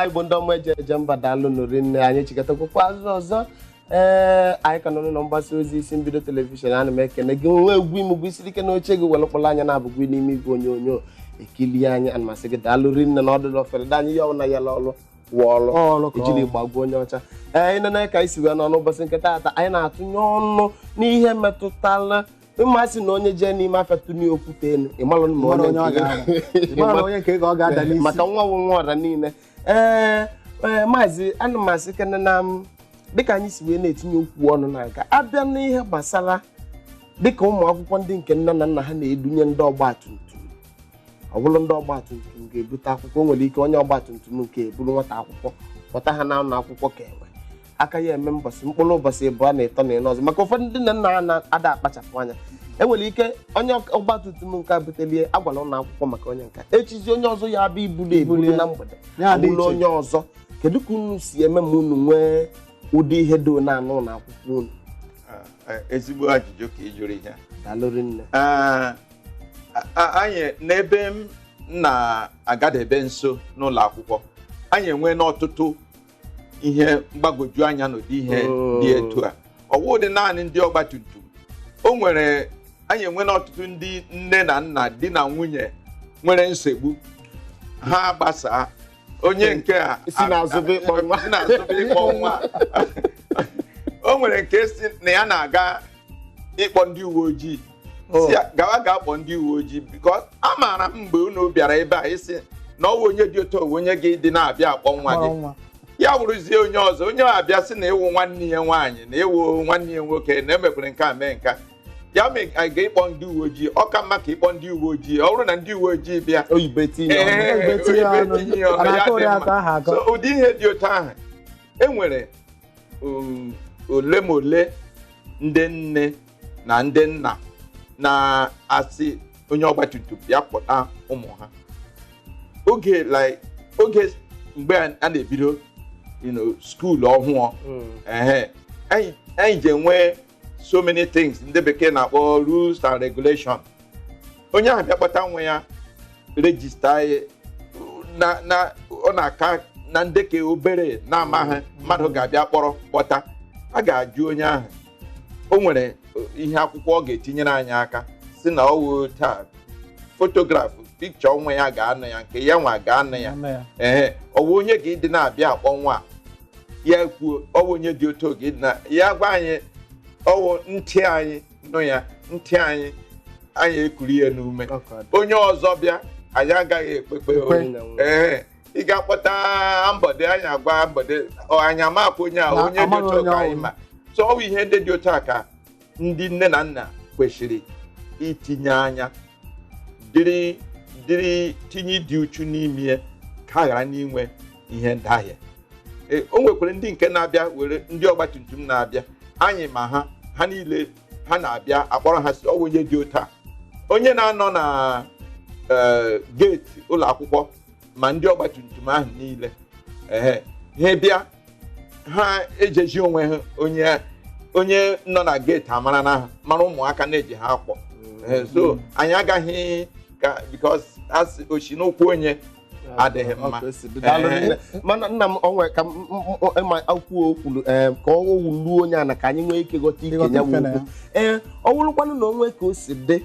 Igbo ndị ọma eje mba daalụ nụrụ nne anyị chịkọtakwukwa azụ ọzọ anyị ka nọ n'ụlọ mgbasa ozi isi mbido telivishọn ana m ekene gị nwe egwu ime bụ isiri ike n'oche gị welụkpọrọ anya na-abụgwu n'ime igwe onyonyo ekili anyị ana masị gị daalụ rinne na ọdụdụ ofere dị anyị ya ọna ya ọlụ wụọlụ ejiri gbagbuo onye ọcha ịnene ka anyị si wee nọ n'ụbọchị nke taata anyị na-atụnye ọnụ n'ihe metụtara mmasị na onye jee n'ime afetụ n'okwute enu ịmalụ ma onye nke ọ ga-ada n'isi maka nwa nwa ọra niile maazị ana m asị kene na dịka anyị si wee na-etinye okwu ọnụ na nka abịa n'ihe gbasara dịka ụmụ akwụkwọ ndị nke nne na nna ha na-edunye ndị ọgbatumtum ọ bụrụ ndị ọgbatumtum ga-ebute akwụkwọ nwere ike onye ọgbatumtum nke eburu nwata akwụkwọ kpọta ha na ụlọ akwụkwọ ka enwe aka ya eme mkpụrụ ụbọchị ịbụọ na ịtọ na ịnọ ọzọ maka ụfọdụ ndị nne na ha na-ada akpachapụ anya enwere ike onye ọgbatumtum nke a butelie agwala ụlọ akwụkwọ maka onye nka echizi onye ọzọ ya abịa ibulu na mgbede abụrụ onye ọzọ kedu ka unu si eme ma unu nwee ụdị ihe do na-anụ ụlọ akwụkwọ unu? Ezigbo ajụjụ ka ị jụrụ ihe daalụrị nne. Anyị n'ebe m na-agadebe nso n'ụlọ akwụkwọ anyị enwe n'ọtụtụ ihe mgbagwoju anya n'ụdị ihe dị etu a ọwụ dị naanị ndị ọgbatumtum o nwere anyị enwe n'ọtụtụ ndị nne na nna di na nwunye nwere nsogbu ha gbasaa onye nke a si n'azụbe ịkpọ nwa o nwere nke si na ya na-aga ịkpọ ndị uwe ojii si gawa ga-akpọ ndị uwe ojii because a maara m mgbe unu bịara ebe a isi na ọwụ onye dị otu onye gị dị na-abịa akpọ nwa gị ya wụrụzie onye ọzọ onye abịa sị na ịwụ nwanne ya nwaanyị na ịwụ nwanne ya nwoke na emekwere nke a mee nka ya ga-ịkpọ ndị uwe ojii ọ ka mma ka ịkpọ ndị uwe ojii ọ bụrụ na ndị uwe ojii bịa oyibo tinye so ụdị ihe dị otu ahụ enwere ole ma ole ndị nne na ndị nna na-asị onye ọgbatumtum ya kpọta ụmụ ha oge mgbe a na-ebido skuulu ọhụụ anyị ji enwe so many things ndị bekee na-akpọ rules and regulation onye ahụ bịa kpọta nwa ya rejista ọ na-aka na ndeke obere na-amaghị mmadụ ga-abịa kpọta a ga-ajụ onye ahụ o nwere ihe akwụkwọ ọ ga-etinyere anyị aka si na ọwụ taa fotografụ pikchọ nwa ya ga-anọ ya nke ya nwa ga-anọ ya ọwụ onye ga-ịdị na-abịa akpọ nwa ya kwuo ọwụ onye dị otu oge na ya gwa anyị ọwụ ntị anyị nụ ya ntị anyị ekuri ya n'ume onye ọzọ bịa anyị agaghị ekpekpe ị ga-akpọta mbọde anyị agwa mbọde anyị amakwa onye a onye dị otu ka anyị ma so ọwụ ihe ndị dị otu a ka ndị nne na nna kwesịrị itinye anya dịrị tinye dị uchu n'ime ka ghara n'inwe ihe ndahie o nwekwara ndị nke na-abịa were ndị ọgbatumtum na-abịa anyị ma ha niile ha na-abịa akpọrọ ha si ọwụ onye dị otu a onye na-anọ na geeti ụlọ akwụkwọ ma ndị ọgbatumtum ahụ niile ha bịa ha ejeji onwe ha onye nọ na geeti amara na ha mara ụmụaka na-eji ha akpọ so anyị agaghị ka because asị ochi n'ụkwụ onye adịghị mma mana nna m onwe ka akwụkwọ okwulu ka ọ wuluo onye a na ka anyị nwee ike ghọta ike ya wukwu ọ wụrụkwanụ na onwe ka o si dị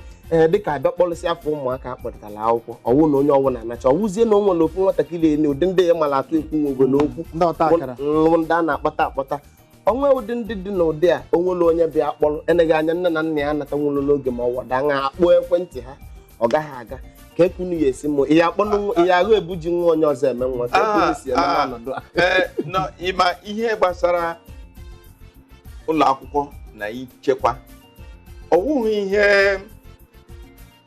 dịka abịa kpọlịsị afọ ụmụaka akpọrịtara akwụkwọ ọwụ na onye ọwụ na-anacha ọwụzie na onwe na ofu nwatakịrị ene ụdị ndị ya mara atụ ekwu nwogo n'okwu ndị a na-akpọta onwe ụdị ndị dị n'ụdị a onwere onye bịa akpọrọ eneghị anya nne na nna ya anata nwụrụ n'oge ma ọ wada aṅa akpọ ekwentị ha ọ gaghị aga ka ekunu ya esi mụ ihe aghụ ebuji nwa onye ọzọ eme nwa ka si eme n'ọnọdụ a ịma ihe gbasara ụlọ akwụkwọ na ichekwa ọwụghị ihe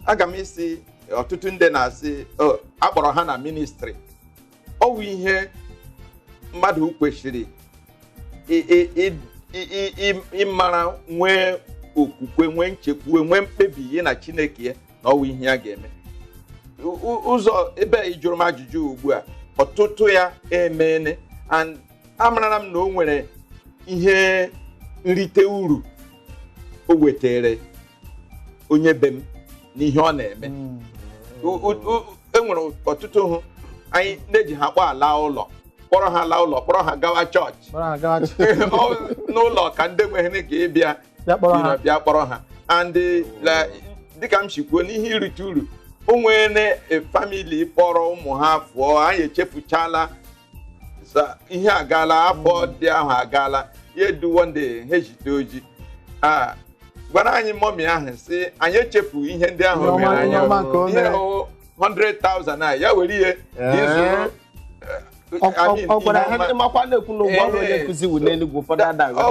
aga m isi ọtụtụ ndị na-asị akpọrọ ha na ministri ọwụ ihe mmadụ kwesịrị ịmara nwee okwukwe nwee nchekwuwe nwee mkpebi na Chineke ya na ọwụ ihe ya ga-eme ụzọ ebe ị jụrụ m ajụjụ ugbu a ọtụtụ ya emene and amarala m na o nwere ihe nrite uru o wetere onye be m n'ihe ọ na-eme enwere ọtụtụ hụ anyị na-eji ha kpọ ala ụlọ kpọrọ ha laa ụlọ kpọrọ ha gawa chọọchị n'ụlọ ka ndị nweghị ka ịbịa bịa kpọrọ ha and dịka m sikwuo n'ihe irite uru o nwere famili kpọrọ ụmụ ha fụọ anyị echefuchala ihe agaala afọ dị ahụ agaala ya eduwo ndị ha ejide oji gwara anyị mọmi ahụ sị anyị echefu ihe ndị ahụ mere anyị ihe 100,000 a ya were ihe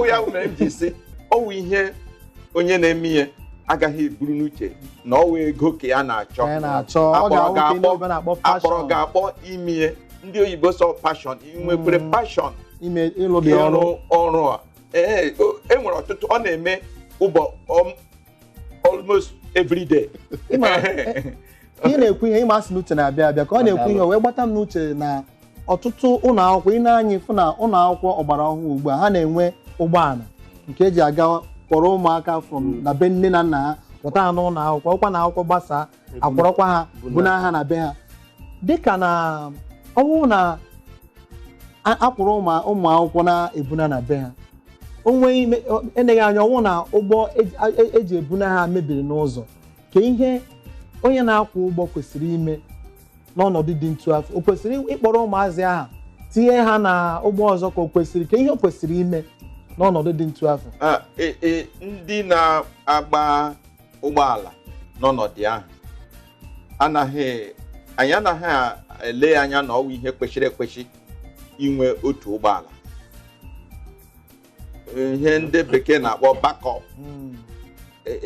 ya mere m ji sị ọwụ ihe onye na-eme ihe agaghị eburu n'uche na ọwụ ego ka ya na-achọ akpọrọ ga-akpọ ime ihe ndị oyibo sọ passion nwekwere passion ịrụ ọrụ a enwere ọtụtụ ọ na-eme almost every day. Ihe na-ekwu ihe ịma asị n'uche na-abịa abịa ka ọ na-ekwu ihe wee gbata m n'uche na ọtụtụ ụlọ akwụkwọ ị na-anya ịfụ na ụlọ akwụkwọ ọgbara ọhụụ ugbu a ha na-enwe ụgbọala nke eji aga kpọrọ ụmụaka from na be nne na nna ha pụta ha n'ụlọ akwụkwọ ọkwa na akwụkwọ gbasaa akpọrọkwa ha buna ha na be ha dịka na ọ bụrụ na akwụrụ ụmụ akwụkwọ na-ebuna na be ha onwe eneghị anya ọnwụ na ụgbọ eji ebuna ha mebiri n'ụzọ ka ihe onye na-akwụ ụgbọ kwesịrị ime n'ọnọdụ dị ntu afọ o kwesịrị ịkpọrọ ụmụazị ahụ tinye ha na ụgbọ ọzọ ka o kwesịrị ka ihe o kwesịrị ime n'ọnọdụ dị ntu afọ ndị na-agba ụgbọala n'ọnọdụ ahụ anyị anaghị ele anya na ọwụ ihe kwesịrị ekwesị inwe otu ụgbọala ihe ndị bekee na-akpọ backup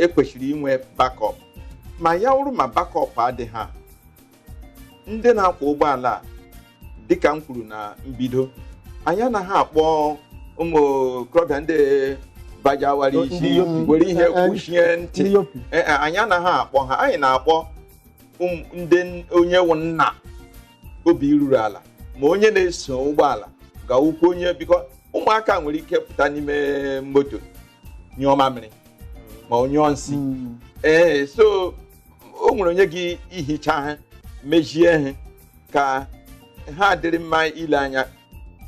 ekwesịrị inwe backup ma ya wụrụ ma backup adịghị ha ndị na-akwọ ụgbọala dịka m kwuru na mbido anyị anaghị akpọ ụmụ okorobịa ndị bajawara isi were ihe kwuchie ntị anyị anaghị akpọ ha anyị na-akpọ ndị onye wụ nna obi ruru ala ma onye na-eso ụgbọala ga-awụkwa onye biko ụmụaka nwere ike pụta n'ime moto nyụọ mamịrị ma ọ nyụọ nsị so o nwere onye gị ihicha ha mejie ha ka ha dịrị mma ile anya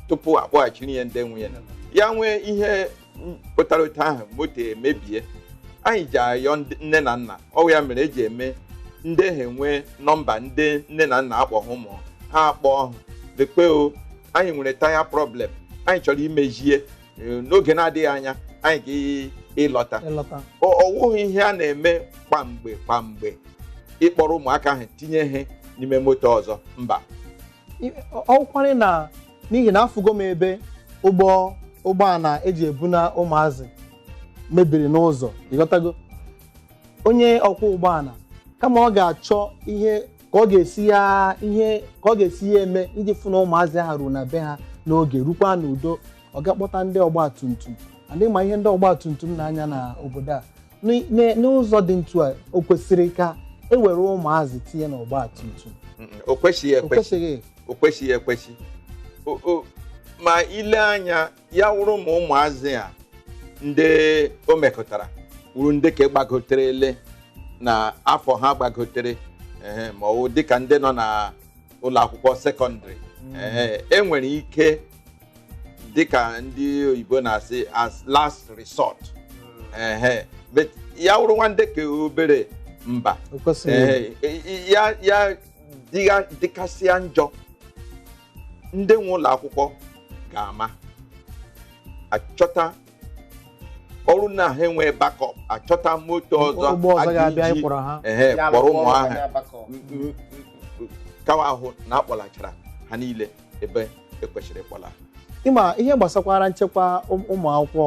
tupu akpọghachiri ya ndị nwunye ya nwee ihe pụtara otu ahụ moto emebie anyị ji ayọ nne na nna ọ ya mere eji eme ndị ha enwe nọmba ndị nne na nna akpọ ụmụ ha akpọ bekpeo anyị nwere taya problem anyị chọrọ imejie n'oge na-adịghị anya anyị ga-ịlọta ọwụghị ihe a na-eme kwamgbe ịkpọrọ ụmụaka ahụ tinye ha n'ime moto ọzọ mba ọkwarị na n'ihi na afụgo m ebe ụgbọala eji ebuna ụmụazị mebiri n'ụzọ ịghọtago onye ọkwọ ụgbọala kama ọ ga-achọ ihe ka ọ ga-esi ya eme iji fụ na ụmụazị ha ruo na be ha n'oge rukwa n'udo ọ ga-akpọta ndị ọgba tum tum adị ma ihe ndị ọgba tum tum na-anya na obodo a n'ụzọ dị ntu a o kwesịrị ka e were ụmụazị tinye n'ọgba tum tum o kwesịghị ekwesị ma ile anya ya wụrụ ma ụmụazị a ndị o mekọtara wuru ndị ka gbagoterele na afọ ha gbagotere ma ọ dịka ndị nọ na ụlọ akwụkwọ sekọndịrị enwere ike dịka ndị oyibo na-asị as last resort ya wụrụ nwande ka obere mba ya dịkasịa njọ ndị nwe ụlọ akwụkwọ ga-ama achọta ọrụ na ha enwe backup achọta moto ọzọ a ga-eji kpọrọ ụmụ ahụ kawa ahụ na akpọlachara ha niile ebe ekwesịrị ịkpọla ịma ihe gbasakwara nchekwa ụmụ akwụkwọ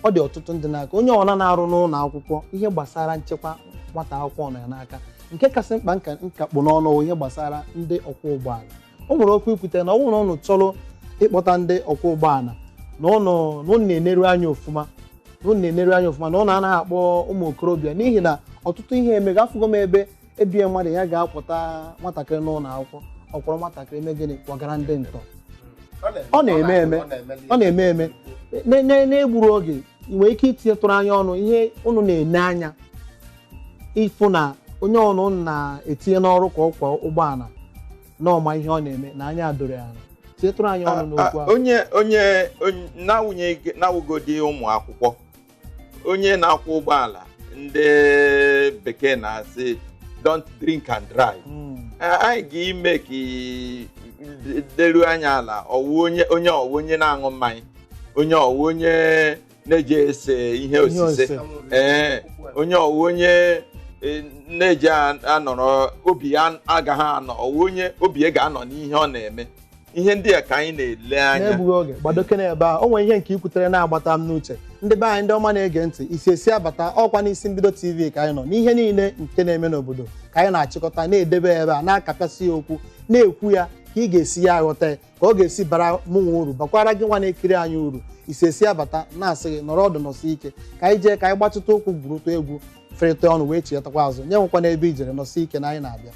ọ dị ọtụtụ ndị n'aka onye ọna na-arụ n'ụlọ akwụkwọ ihe gbasara nchekwa nwata akwụkwọ nọ ya n'aka nke kasị mkpa nka kpụ n'ọnụ ihe gbasara ndị ọkwọ ụgbọala o nwere okwu ikwute na ọ bụrụ na ụnụ chọrọ ịkpọta ndị ọkwọ ụgbọala na ụnụ na-eneru anya ọfụma na ụnụ anaghị akpọ ụmụ okorobịa n'ihi na ọtụtụ ihe emega afụgo m ebe ebie mmadụ ya ga-apụta nwatakịrị n'ụlọ akwụkwọ ọkwọrọ nwatakịrị eme gịnị kwagara ndị ntọ ọ na-eme eme na-egburu oge nwere ike itinyetụrụ anya ọnụ ihe ụnụ na-ene anya ịfụ na onye ọnụ na-etinye n'ọrụ ka ọkwa ụgbọala na ọma ihe ọ na-eme na anya adoro ya Chetụrụ anyị ọnụ n'okwu ahụ. onye na-awụgodi ụmụ akwụkwọ, onye na-akwọ ụgbọala ndị bekee na-asị don't drink and drive. Anyị ga-ime ka deru anya ala ọwụ onye na-aṅụ mmanya, onye ọwụ onye na-eji ese ihe osise, onye ọwụ onye na-eji anọrọ obi ya agaghị anọ, ọwụ onye obi ya ga-anọ n'ihe ọ na-eme. Ihe ndị a ka anyị na-ele anya n'egbughị oge gbadoke n'ebe a. O nwere ihe nke ikwutere na-agbata m n'uche. Ndị be anyị ndị ọma na-ege ntị, isi abata ọkwa n'isi mbido TV ka anyị nọ n'ihe niile nke na-eme n'obodo ka anyị na-achịkọta na-edebe ebe a na-akapịasị ya okwu na-ekwu ya ka ị ga-esi ya aghọta ka ọ ga-esi bara mụnwa uru bakwara gị nwa na-ekiri anyị uru. Isi abata na-asị gị nọrọ ọdụ nọsi ike ka anyị jee ka anyị gbatụta ụkwụ gburutu egwu ferịta ọnụ wee chietakwa azụ nye nwekwa n'ebe ijere nọsi ike na anyị na-abịa.